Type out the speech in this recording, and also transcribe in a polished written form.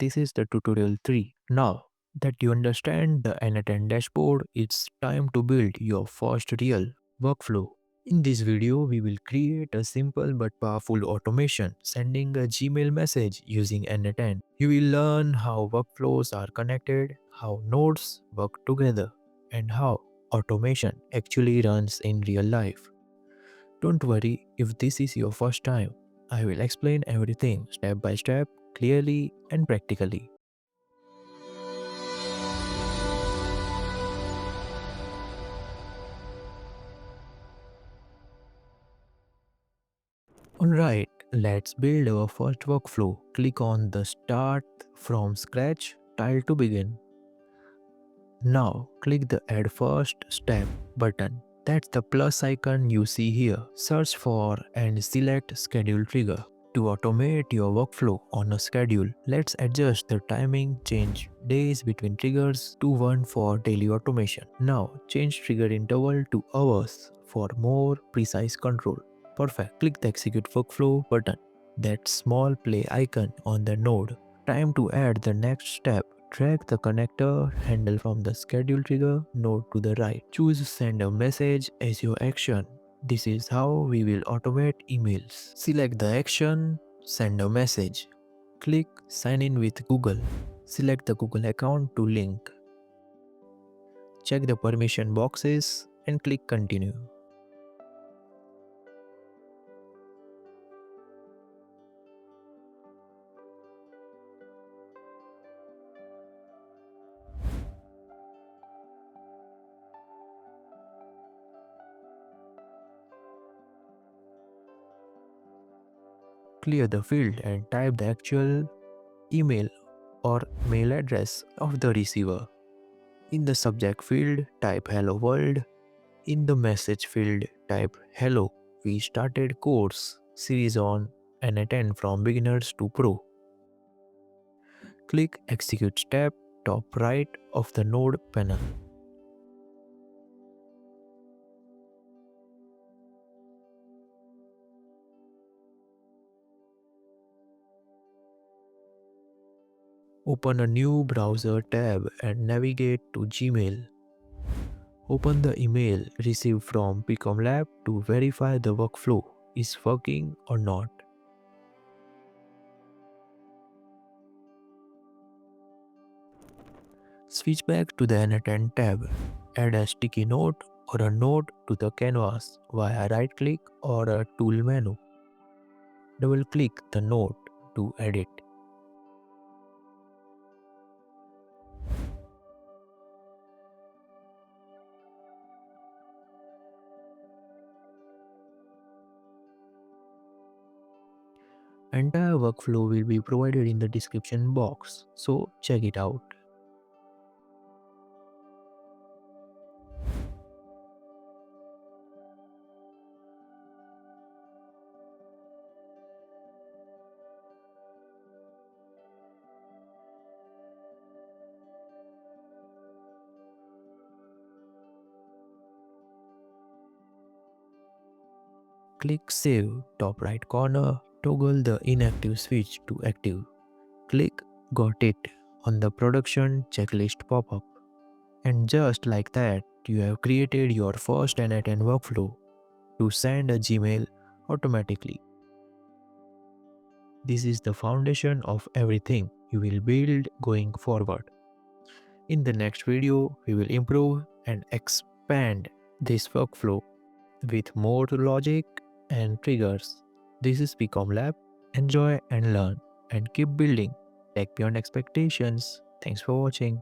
This is the tutorial 3. Now that you understand the n8n dashboard, it's time to build your first real workflow. In this video, we will create a simple but powerful automation sending a Gmail message using n8n. You will learn how workflows are connected, how nodes work together, and how automation actually runs in real life. Don't worry if this is your first time. I will explain everything step by step, clearly and practically. Alright, let's build our first workflow. Click on the Start from Scratch tile to begin. Now click the Add First Step button. That's the plus icon you see here. Search for and select Schedule Trigger. To automate your workflow on a schedule, let's adjust the timing, change days between triggers to 1 for daily automation. Now change trigger interval to hours for more precise control. Perfect. Click the Execute Workflow button. That small play icon on the node. Time to add the next step. Drag the connector handle from the schedule trigger node to the right. Choose Send a Message as your action. This is how we will automate emails. Select the action, Send a Message. Click Sign in with Google. Select the Google account to link. Check the permission boxes and click Continue. Clear the field and type the actual email or mail address of the receiver. In the subject field, type Hello World. In the message field, type Hello. We started course series on n8n from beginners to pro. Click Execute Step, top right of the node panel. Open a new browser tab and navigate to Gmail. Open the email received from PcomLap to verify the workflow is working or not. Switch back to the n8n tab. Add a sticky note or a note to the canvas via right click or a tool menu. Double click the note to edit. Entire workflow will be provided in the description box, so check it out. Click Save, top right corner, toggle the inactive switch to active. Click Got it on the production checklist pop-up. And just like that, you have created your first n8n workflow to send a Gmail automatically. This is the foundation of everything you will build going forward. In the next video, we will improve and expand this workflow with more logic and triggers. This is PcomLab. Enjoy and learn and keep building tech beyond expectations. Thanks for watching.